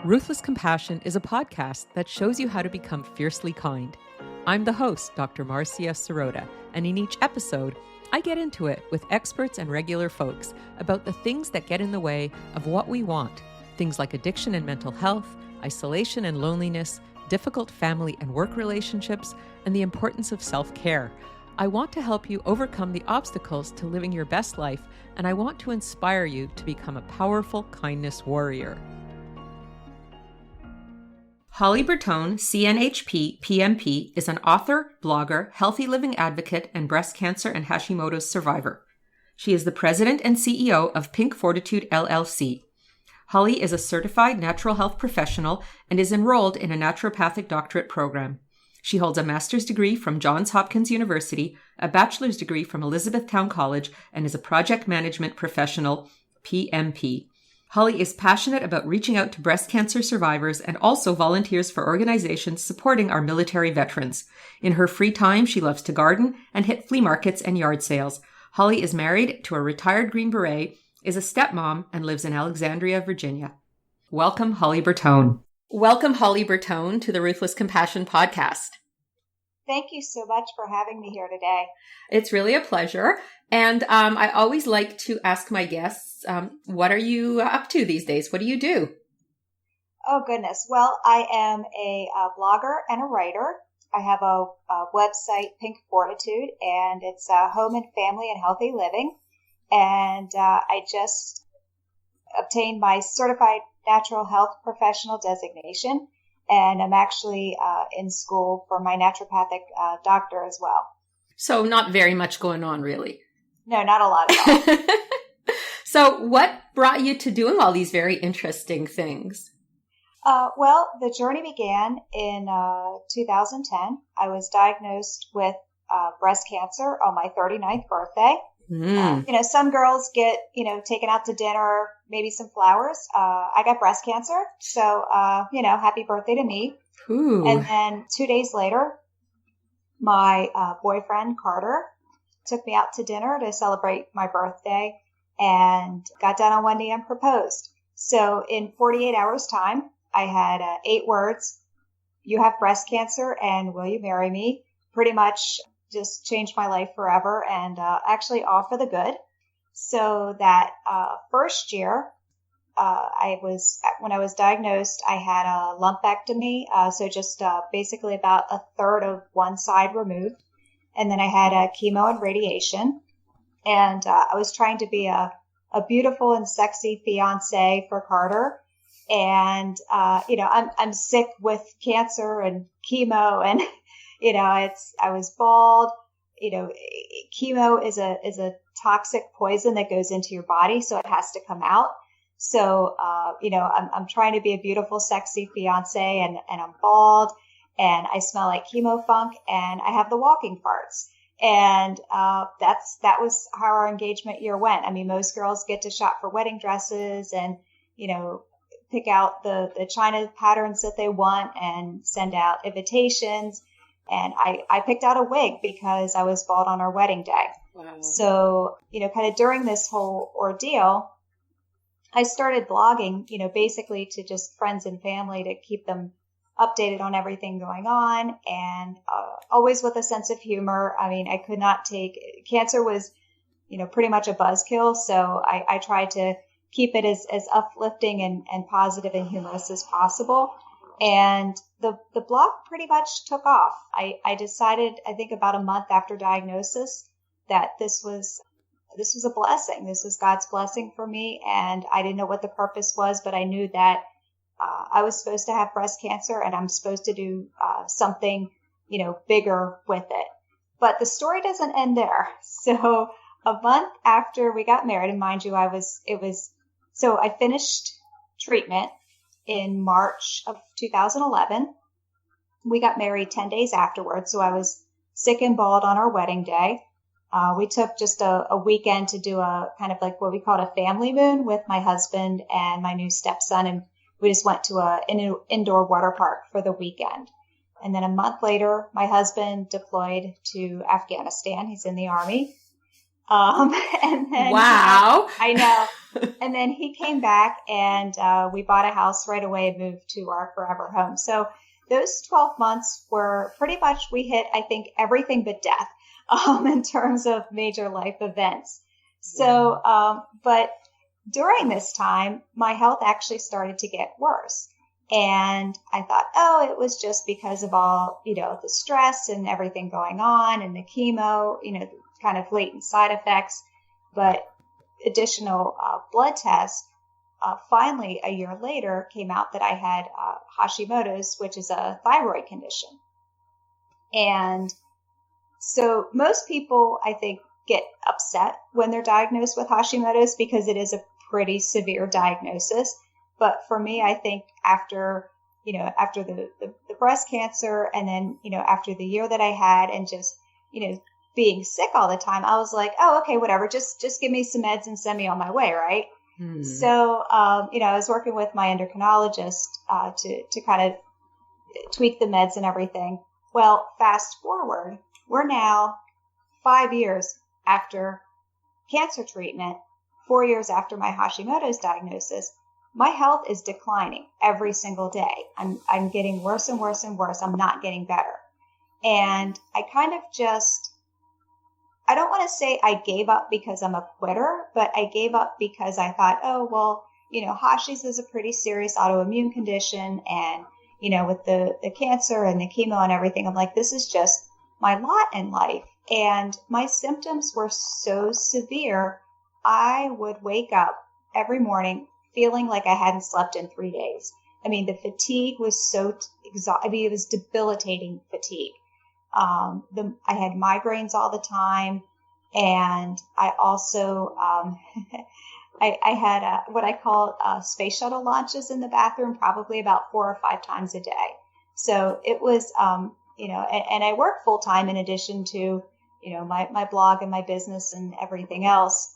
Ruthless Compassion is a podcast that shows you how to become fiercely kind. I'm the host, Dr. Marcia Sirota, and in each episode, I get into it with experts and regular folks about the things that get in the way of what we want. Things like addiction and mental health, isolation and loneliness, difficult family and work relationships, and the importance of self-care. I want to help you overcome the obstacles to living your best life, and I want to inspire you to become a powerful kindness warrior. Holly Bertone, CNHP, PMP, is an author, blogger, healthy living advocate, and breast cancer and Hashimoto's survivor. She is the president and CEO of Pink Fortitude, LLC. Holly is a certified natural health professional and is enrolled in a Naturopathic Doctorate program. She holds a master's degree from Johns Hopkins University, a bachelor's degree from Elizabethtown College, and is a project management professional, PMP. Holly is passionate about reaching out to breast cancer survivors and also volunteers for organizations supporting our military veterans. In her free time, she loves to garden and hit flea markets and yard sales. Holly is married to a retired Green Beret, is a stepmom, and lives in Alexandria, Virginia. Welcome, Holly Bertone. Welcome, Holly Bertone, to the Ruthless Compassion podcast. Thank you so much for having me here today. It's really a pleasure. And I always like to ask my guests, what are you up to these days? What do you do? Oh, goodness. Well, I am a blogger and a writer. I have a website, Pink Fortitude, and it's home and family and healthy living. And I just obtained my certified natural health professional designation. And I'm actually in school for my naturopathic doctor as well. So not very much going on, really. No, not a lot at all. So what brought you to doing all these very interesting things? Well, the journey began in 2010. I was diagnosed with breast cancer on my 39th birthday. Some girls get, taken out to dinner, maybe some flowers. I got breast cancer. So, happy birthday to me. Ooh. And then 2 days later, my boyfriend, Carter, took me out to dinner to celebrate my birthday and got down on one knee and proposed. So in 48 hours time, I had 8 words. You have breast cancer and will you marry me? Pretty much just changed my life forever and actually all for the good. So that first year, when I was diagnosed, I had a lumpectomy. So just basically about a third of one side removed. And then I had chemo and radiation. And I was trying to be a beautiful and sexy fiance for Carter. And, I'm sick with cancer and chemo and, I was bald. Chemo is a toxic poison that goes into your body, so it has to come out. So, I'm trying to be a beautiful, sexy fiance and I'm bald and I smell like chemo funk and I have the walking farts. And, that was how our engagement year went. I mean, most girls get to shop for wedding dresses and, pick out the China patterns that they want and send out invitations. And I picked out a wig because I was bald on our wedding day. Wow. So, kind of during this whole ordeal, I started blogging, basically to just friends and family to keep them updated on everything going on and always with a sense of humor. I mean, I could not take cancer was, pretty much a buzzkill. So I tried to keep it as uplifting and positive and humorous as possible. And the blog pretty much took off. I decided, I think about a month after diagnosis, that this was a blessing. This was God's blessing for me. And I didn't know what the purpose was, but I knew that I was supposed to have breast cancer and I'm supposed to do something, bigger with it. But the story doesn't end there. So a month after we got married, and mind you, so I finished treatment in March of 2011. We got married 10 days afterwards. So I was sick and bald on our wedding day. We took just a weekend to do a kind of like what we called a family moon with my husband and my new stepson. And we just went to an indoor water park for the weekend. And then a month later, my husband deployed to Afghanistan. He's in the Army. And then wow. I know. And then he came back and we bought a house right away and moved to our forever home. So those 12 months were pretty much, we hit, I think, everything but death in terms of major life events. So, but during this time, my health actually started to get worse. And I thought, oh, it was just because of all, the stress and everything going on and the chemo, the kind of latent side effects. But additional blood tests, finally, a year later, came out that I had Hashimoto's, which is a thyroid condition. And so most people, I think, get upset when they're diagnosed with Hashimoto's because it is a pretty severe diagnosis. But for me, I think after the breast cancer and then, after the year that I had and just, being sick all the time, I was like, oh, okay, whatever. Just give me some meds and send me on my way. Right. So, I was working with my endocrinologist, to kind of tweak the meds and everything. Well, fast forward, we're now 5 years after cancer treatment, 4 years after my Hashimoto's diagnosis. My health is declining every single day. I'm getting worse and worse and worse. I'm not getting better. And I kind of I don't want to say I gave up because I'm a quitter, but I gave up because I thought, oh, well, Hashi's is a pretty serious autoimmune condition. And, with the cancer and the chemo and everything, I'm like, this is just my lot in life. And my symptoms were so severe, I would wake up every morning feeling like I hadn't slept in 3 days. I mean, the fatigue was so it was debilitating fatigue. I had migraines all the time. And I also, I had what I call space shuttle launches in the bathroom, probably about 4 or 5 times a day. So it was, and I work full time in addition to, my blog and my business and everything else.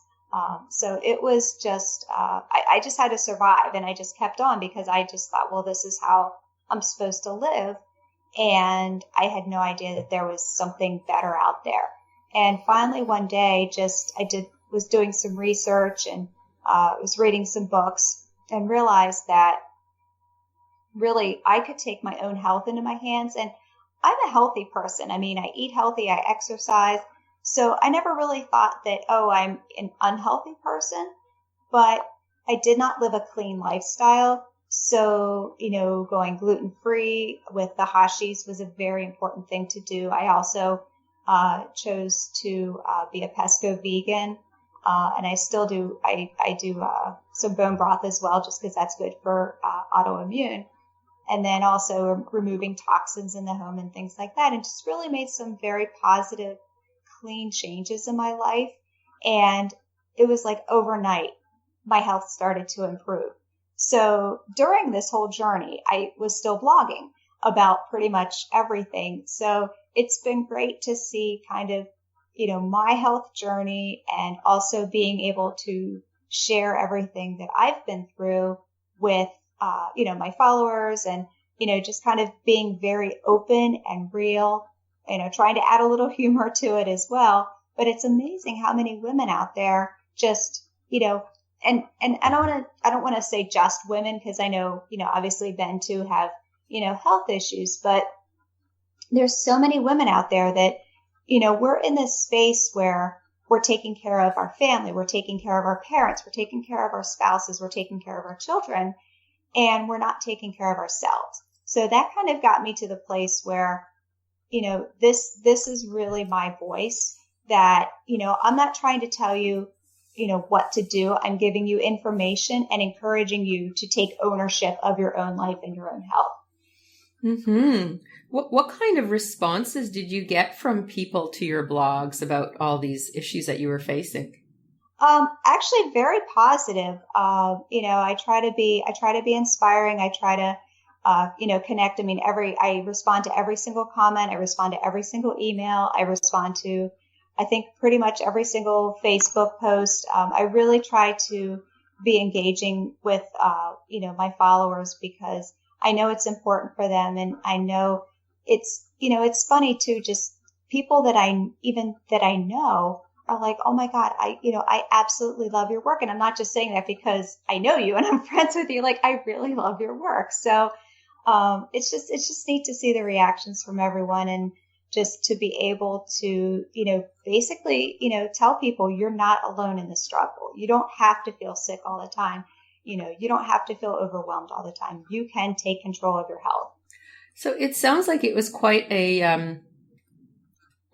So it was just, I just had to survive, and I just kept on because I just thought, well, this is how I'm supposed to live. And I had no idea that there was something better out there. And finally one day, was doing some research and, was reading some books and realized that really I could take my own health into my hands. And I'm a healthy person. I mean, I eat healthy, I exercise. So I never really thought that, oh, I'm an unhealthy person, but I did not live a clean lifestyle. So, going gluten-free with the Hashis was a very important thing to do. I also chose to be a pesco vegan, and I still do. I do some bone broth as well, just because that's good for autoimmune. And then also removing toxins in the home and things like that, and just really made some very positive, clean changes in my life. And it was like overnight, my health started to improve. So during this whole journey, I was still blogging about pretty much everything. So it's been great to see kind of, my health journey, and also being able to share everything that I've been through with, my followers, and, just kind of being very open and real, trying to add a little humor to it as well. But it's amazing how many women out there just, and I don't want to say just women, because I know, obviously men too have, health issues, but there's so many women out there that, we're in this space where we're taking care of our family, we're taking care of our parents, we're taking care of our spouses, we're taking care of our children, and we're not taking care of ourselves. So that kind of got me to the place where, this is really my voice, that, I'm not trying to tell you, what to do. I'm giving you information and encouraging you to take ownership of your own life and your own health. Mm-hmm. What kind of responses did you get from people to your blogs about all these issues that you were facing? Actually very positive. I try to be inspiring. I try to, connect. I mean, I respond to every single comment. I respond to every single email. I respond to, I think, pretty much every single Facebook post. I really try to be engaging with, my followers, because I know it's important for them. And I know it's funny too, just people that I know are like, oh my God, I absolutely love your work. And I'm not just saying that because I know you and I'm friends with you. Like, I really love your work. So, it's just neat to see the reactions from everyone and just to be able to, basically, tell people you're not alone in the struggle. You don't have to feel sick all the time. You don't have to feel overwhelmed all the time. You can take control of your health. So it sounds like it was quite a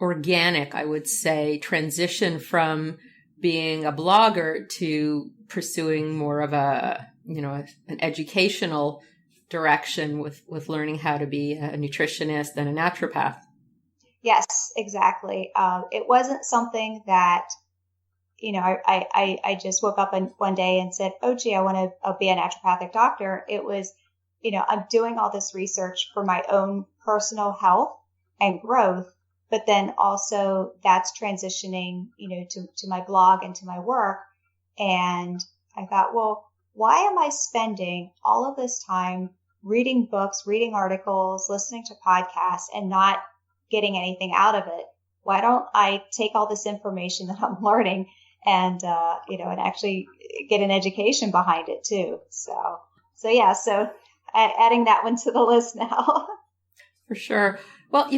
organic, I would say, transition from being a blogger to pursuing more of an educational direction with learning how to be a nutritionist and a naturopath. Yes, exactly. It wasn't something that, I just woke up one day and said, oh, gee, I want to be a naturopathic doctor. It was, I'm doing all this research for my own personal health and growth, but then also that's transitioning, to my blog and to my work. And I thought, well, why am I spending all of this time reading books, reading articles, listening to podcasts, and not getting anything out of it? Why don't I take all this information that I'm learning and actually get an education behind it too? So adding that one to the list now. For sure. Well,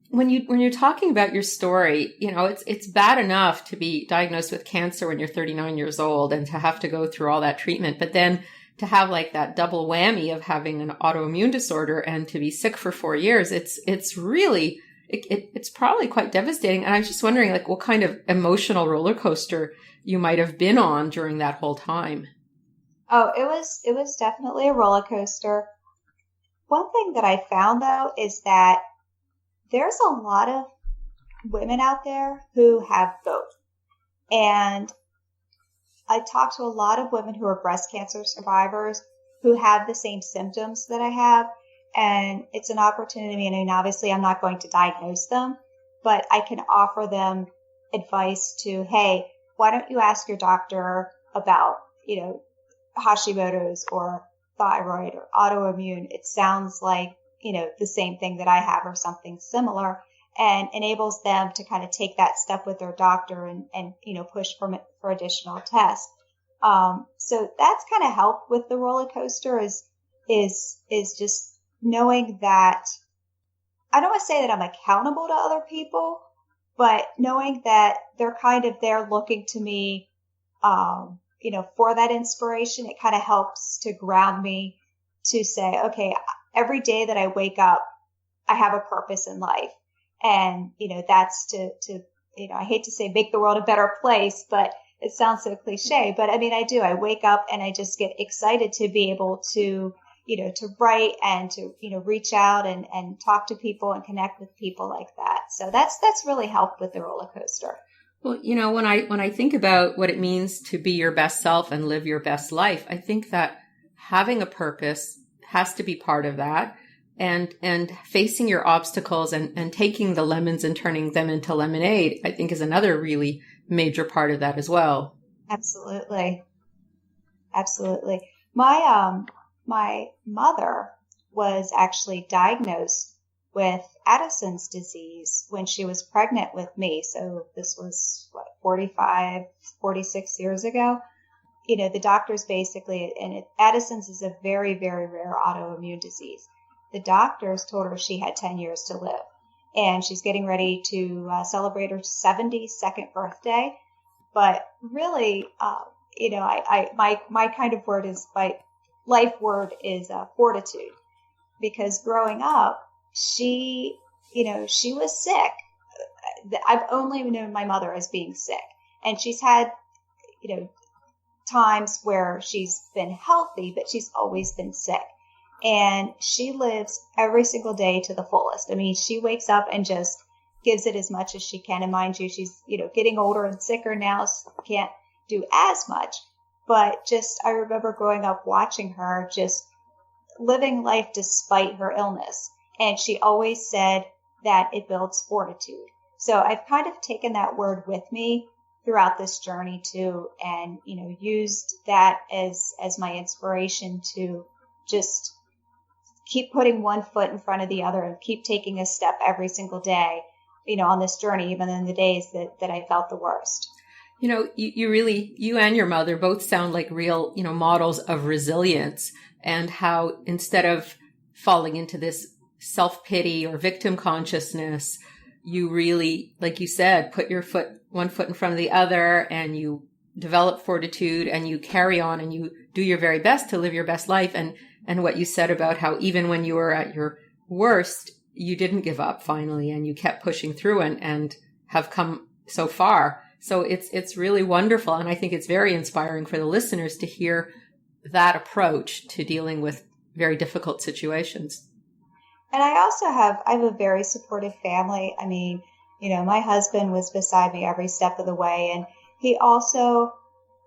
when you're talking about your story, it's bad enough to be diagnosed with cancer when you're 39 years old and to have to go through all that treatment, but then to have like that double whammy of having an autoimmune disorder and to be sick for 4 years, it's really, it's probably quite devastating. And I'm just wondering, like, what kind of emotional roller coaster you might have been on during that whole time. Oh, it was definitely a roller coaster. One thing that I found though is that there's a lot of women out there who have both. And I talk to a lot of women who are breast cancer survivors who have the same symptoms that I have. And it's an opportunity. I mean, obviously I'm not going to diagnose them, but I can offer them advice to, hey, why don't you ask your doctor about, Hashimoto's or thyroid or autoimmune? It sounds like, the same thing that I have or something similar, and enables them to kind of take that step with their doctor and push for additional tests. So that's kind of helped with the roller coaster is just knowing that I don't want to say that I'm accountable to other people, but knowing that they're kind of there looking to me, for that inspiration. It kind of helps to ground me to say, okay, every day that I wake up, I have a purpose in life. And, that's to I hate to say make the world a better place, but it sounds so cliche, but I mean, I do. I wake up and I just get excited to be able to, to write and to, reach out and talk to people and connect with people like that. So that's really helped with the roller coaster. Well, when I think about what it means to be your best self and live your best life, I think that having a purpose has to be part of that. And facing your obstacles and taking the lemons and turning them into lemonade, I think is another really major part of that as well. Absolutely. Absolutely. My mother was actually diagnosed with Addison's disease when she was pregnant with me. So this was 46 years ago. The doctors basically, and Addison's is a very, very rare autoimmune disease. The doctors told her she had 10 years to live, and she's getting ready to celebrate her 72nd birthday. But really, my kind of word is, my life word is fortitude, because growing up, she was sick. I've only known my mother as being sick, and she's had, times where she's been healthy, but she's always been sick. And she lives every single day to the fullest. I mean, she wakes up and just gives it as much as she can. And mind you, she's, getting older and sicker now, so can't do as much. But I remember growing up watching her just living life despite her illness. And she always said that it builds fortitude. So I've kind of taken that word with me throughout this journey too, and, used that as my inspiration to just keep putting one foot in front of the other and keep taking a step every single day. on this journey, even in the days that I felt the worst. You and your mother both sound like real, models of resilience, and how instead of falling into this self-pity or victim consciousness, you really, like you said, put one foot in front of the other, and you develop fortitude, and you carry on, and you do your very best to live your best life. And what you said about how even when you were at your worst, you didn't give up finally, and you kept pushing through and have come so far. So it's really wonderful. And I think it's very inspiring for the listeners to hear that approach to dealing with very difficult situations. And I have a very supportive family. I mean, my husband was beside me every step of the way, and he also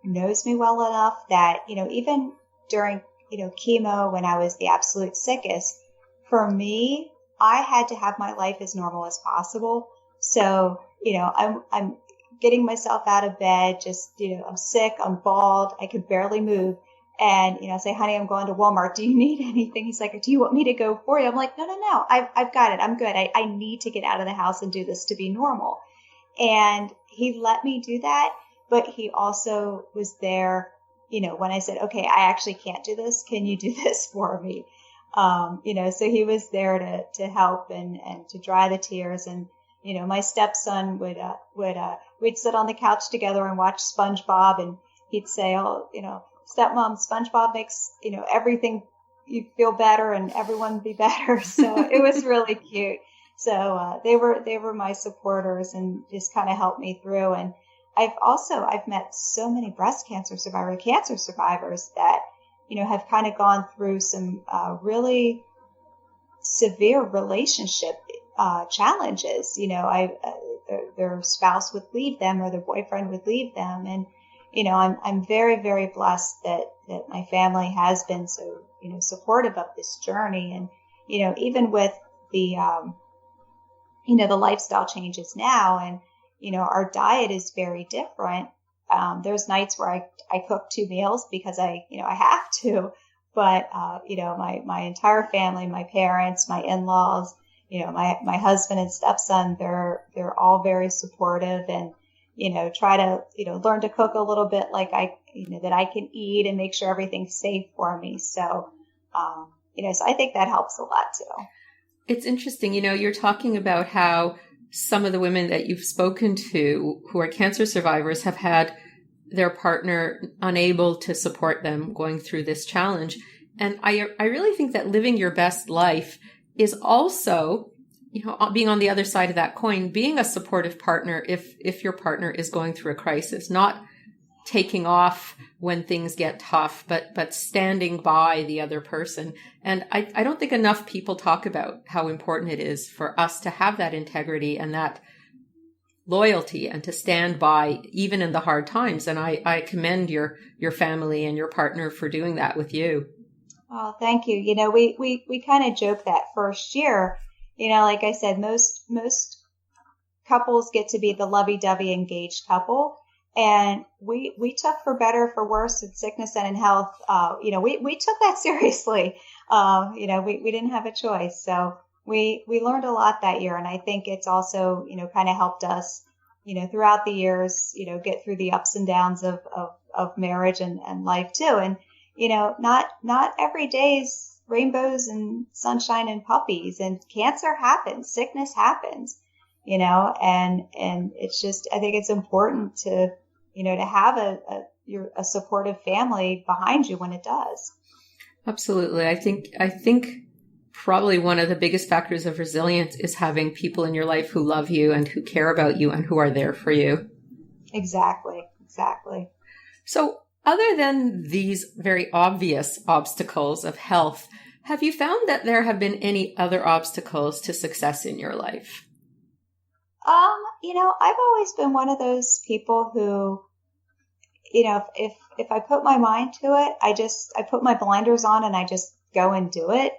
knows me well enough that, even during, chemo, when I was the absolute sickest, for me, I had to have my life as normal as possible. So, I'm getting myself out of bed, just, I'm sick, I'm bald, I could barely move. And, I say, honey, I'm going to Walmart. Do you need anything? He's like, do you want me to go for you? I'm like, no. I've got it. I'm good. I need to get out of the house and do this to be normal. And he let me do that. But he also was there, when I said, okay, I actually can't do this. Can you do this for me? So he was there to help and to dry the tears. And, my stepson we'd sit on the couch together and watch SpongeBob, and he'd say, oh, stepmom, SpongeBob makes, everything you feel better and everyone be better. So it was really cute. So they were my supporters and just kind of helped me through. And I've met so many breast cancer survivors that, have kind of gone through some really severe relationship challenges. Their spouse would leave them or their boyfriend would leave them. And I'm very, very blessed that my family has been so, supportive of this journey. And, even with the, the lifestyle changes now, and, our diet is very different. There's nights where I cook 2 meals because I have to, but, my entire family, my parents, my in-laws, my husband and stepson, they're all very supportive, and, try to, learn to cook a little bit like that I can eat and make sure everything's safe for me. So, so I think that helps a lot too. It's interesting, you're talking about how some of the women that you've spoken to who are cancer survivors have had their partner unable to support them going through this challenge. And I really think that living your best life is also, being on the other side of that coin, being a supportive partner if your partner is going through a crisis, not taking off when things get tough, but standing by the other person. And I don't think enough people talk about how important it is for us to have that integrity and that loyalty and to stand by even in the hard times. And I commend your family and your partner for doing that with you. Oh, thank you. We kind of joke that first year, like I said, most couples get to be the lovey-dovey engaged couple. And we took for better, for worse, in sickness and in health. We took that seriously. We didn't have a choice. So we learned a lot that year. And I think it's also, kind of helped us, throughout the years, get through the ups and downs of marriage and life too. And, not every day's rainbows and sunshine and puppies, and cancer happens, sickness happens, and it's just, I think it's important to, to have a supportive family behind you when it does. Absolutely. I think probably one of the biggest factors of resilience is having people in your life who love you and who care about you and who are there for you. Exactly. So other than these very obvious obstacles of health, have you found that there have been any other obstacles to success in your life? I've always been one of those people who, if I put my mind to it, I put my blinders on and I just go and do it.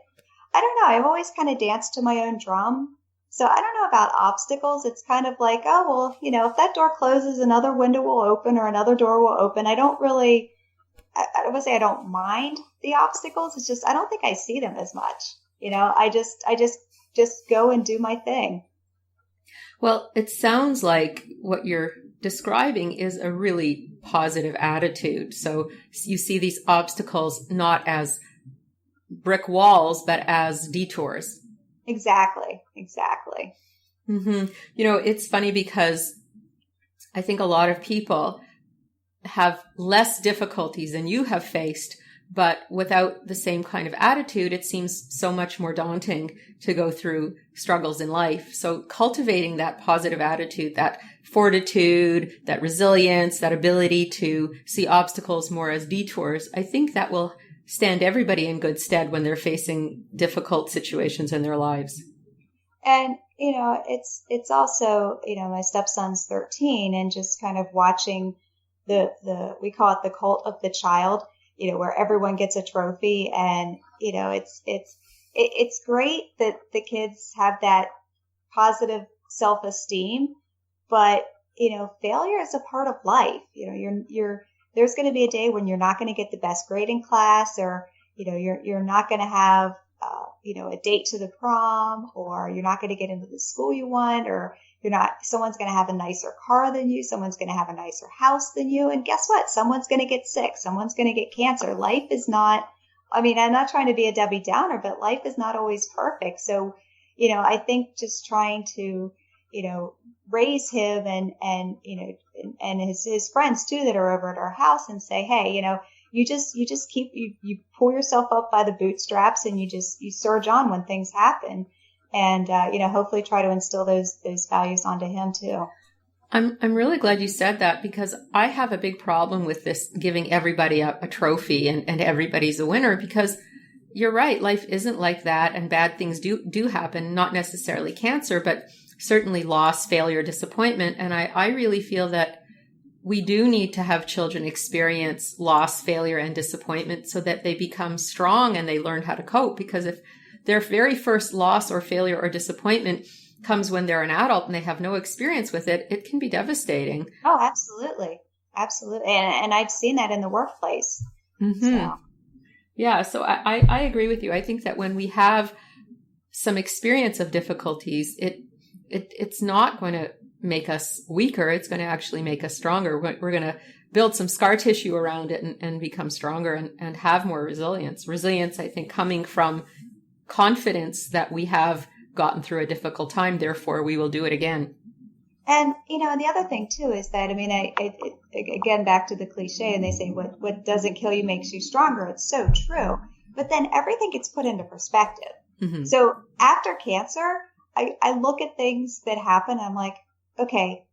I don't know. I've always kind of danced to my own drum. So I don't know about obstacles. It's kind of like, oh, well, if that door closes, another window will open or another door will open. I don't really, I would say I don't mind the obstacles. It's just, I don't think I see them as much. I just go and do my thing. Well, it sounds like what you're describing is a really positive attitude. So you see these obstacles not as brick walls, but as detours. Exactly. Mm-hmm. It's funny because I think a lot of people have less difficulties than you have faced, but without the same kind of attitude, it seems so much more daunting to go through struggles in life. So cultivating that positive attitude, that fortitude, that resilience, that ability to see obstacles more as detours, I think that will stand everybody in good stead when they're facing difficult situations in their lives. And, it's also, my stepson's 13, and just kind of watching we call it the cult of the child, where everyone gets a trophy, and, it's great that the kids have that positive self-esteem, but, failure is a part of life. There's going to be a day when you're not going to get the best grade in class, or, you're not going to have, a date to the prom, or you're not going to get into the school you want, or someone's going to have a nicer car than you. Someone's going to have a nicer house than you. And guess what? Someone's going to get sick. Someone's going to get cancer. Life is not, I'm not trying to be a Debbie Downer, but life is not always perfect. So, I think just trying to, raise him and his friends too that are over at our house, and say, hey, you just keep, you pull yourself up by the bootstraps, and you surge on when things happen. And, hopefully try to instill those values onto him too. I'm really glad you said that, because I have a big problem with this giving everybody a trophy and everybody's a winner, because you're right. Life isn't like that, and bad things do happen, not necessarily cancer, but certainly loss, failure, disappointment. And I really feel that we do need to have children experience loss, failure, and disappointment so that they become strong and they learn how to cope. Because if their very first loss or failure or disappointment comes when they're an adult and they have no experience with it, it can be devastating. Oh, absolutely. Absolutely. And I've seen that in the workplace. Mm-hmm. So. Yeah. So I agree with you. I think that when we have some experience of difficulties, it's not going to make us weaker. It's going to actually make us stronger. We're going to build some scar tissue around it and become stronger and have more resilience. Resilience, I think, coming from confidence that we have gotten through a difficult time, therefore we will do it again. And, and the other thing too is that, again, back to the cliche, and they say what doesn't kill you makes you stronger. It's so true. But then everything gets put into perspective. Mm-hmm. So after cancer, I look at things that happen. I'm like, okay,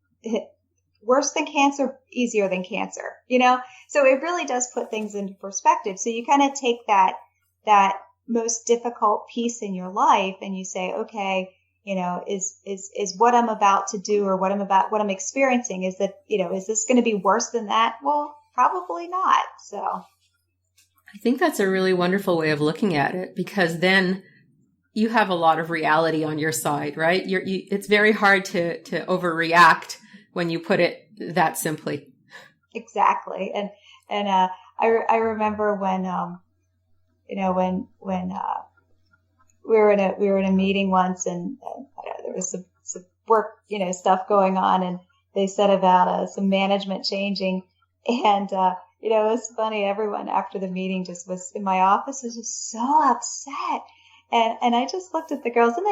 worse than cancer, easier than cancer, So it really does put things into perspective. So you kind of take that most difficult piece in your life, and you say, okay, is what I'm about to do, or what I'm experiencing, is that, is this going to be worse than that? Well, probably not. So I think that's a really wonderful way of looking at it, because then you have a lot of reality on your side, right? It's very hard to overreact when you put it that simply. Exactly. And I remember when, when we were in a meeting once, and there was some work, stuff going on, and they said about some management changing, and it was funny. Everyone after the meeting just was in my office was just so upset, and I just looked at the girls, and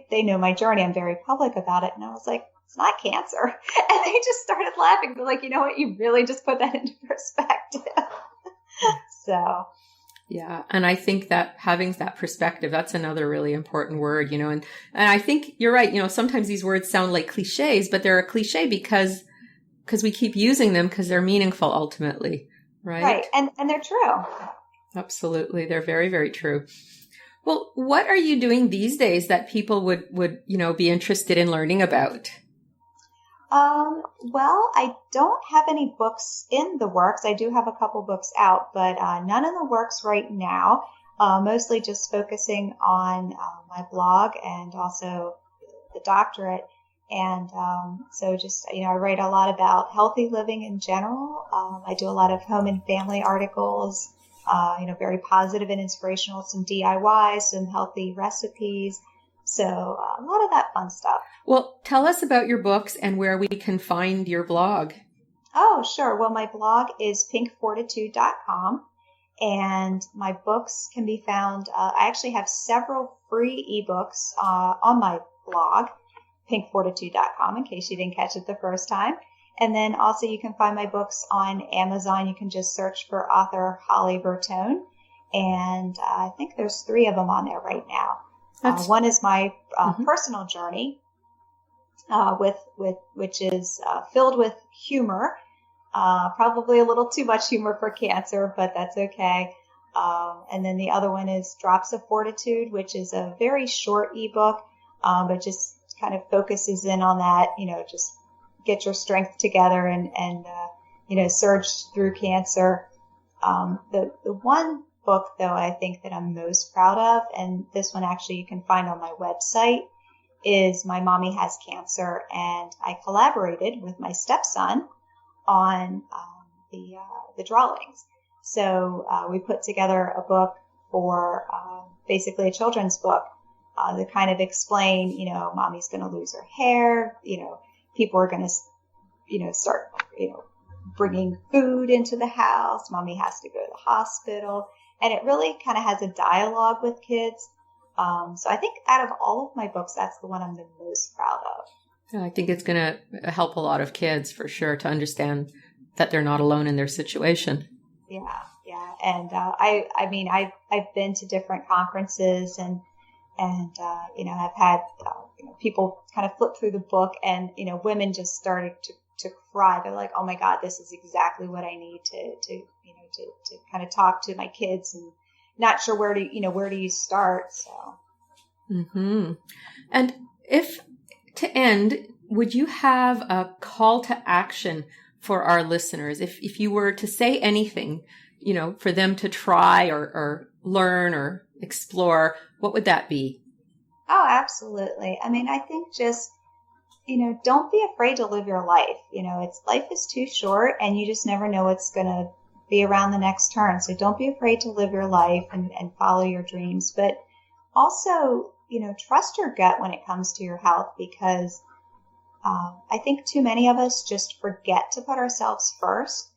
they know my journey. I'm very public about it, and I was like, it's not cancer, and they just started laughing. They're like, you know what, you really just put that into perspective. So. Yeah. And I think that having that perspective, that's another really important word, and I think you're right. Sometimes these words sound like cliches, but they're a cliche because we keep using them because they're meaningful ultimately. Right. Right. And they're true. Absolutely. They're very, very true. Well, what are you doing these days that people would, be interested in learning about? Well, I don't have any books in the works. I do have a couple books out, but none in the works right now. Mostly just focusing on my blog and also the doctorate. And so just, I write a lot about healthy living in general. I do a lot of home and family articles, very positive and inspirational, some DIYs, some healthy recipes. So a lot of that fun stuff. Well, tell us about your books and where we can find your blog. Oh, sure. Well, my blog is pinkfortitude.com, and my books can be found. I actually have several free ebooks on my blog, pinkfortitude.com, in case you didn't catch it the first time. And then also you can find my books on Amazon. You can just search for author Holly Bertone. And I think there's 3 of them on there right now. One is my personal journey, which is filled with humor, probably a little too much humor for cancer, but that's okay. And then the other one is Drops of Fortitude, which is a very short ebook, but just kind of focuses in on that, just get your strength together and surge through cancer. The one book, though, I think that I'm most proud of, and this one actually you can find on my website, is My Mommy Has Cancer. And I collaborated with my stepson on the drawings. So we put together a book for basically a children's book to kind of explain, mommy's going to lose her hair, people are going to, start, bringing food into the house. Mommy has to go to the hospital. And it really kind of has a dialogue with kids. So I think out of all of my books, that's the one I'm the most proud of. I think it's going to help a lot of kids for sure to understand that they're not alone in their situation. Yeah. And I've been to different conferences and have had people kind of flip through the book, and women just started to cry. They're like, "Oh my God, this is exactly what I need to kind of talk to my kids, and not sure where do you start." So. And if to end, would you have a call to action for our listeners? If you were to say anything, for them to try or learn or explore, what would that be? Oh, absolutely. I mean, I think just, don't be afraid to live your life. Life is too short, and you just never know what's going to be around the next turn. So don't be afraid to live your life and follow your dreams. But also, trust your gut when it comes to your health, because I think too many of us just forget to put ourselves first.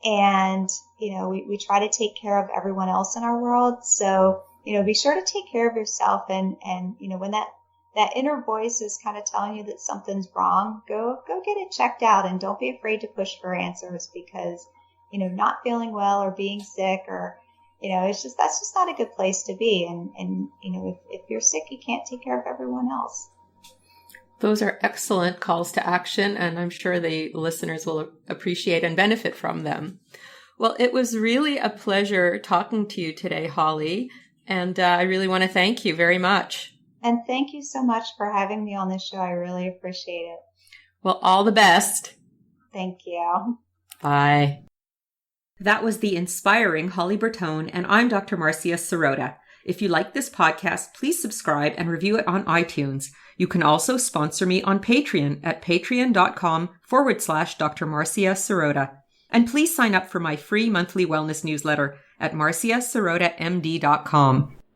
And, we try to take care of everyone else in our world. So, be sure to take care of yourself. And when that inner voice is kind of telling you that something's wrong, go get it checked out, and don't be afraid to push for answers, because, not feeling well or being sick or, that's just not a good place to be. And if you're sick, you can't take care of everyone else. Those are excellent calls to action, and I'm sure the listeners will appreciate and benefit from them. Well, it was really a pleasure talking to you today, Holly, and I really want to thank you very much. And thank you so much for having me on this show. I really appreciate it. Well, all the best. Thank you. Bye. That was the inspiring Holly Bertone, and I'm Dr. Marcia Sirota. If you like this podcast, please subscribe and review it on iTunes. You can also sponsor me on Patreon at patreon.com/Dr. Marcia Sirota. And please sign up for my free monthly wellness newsletter at marciaSirotaMD.com.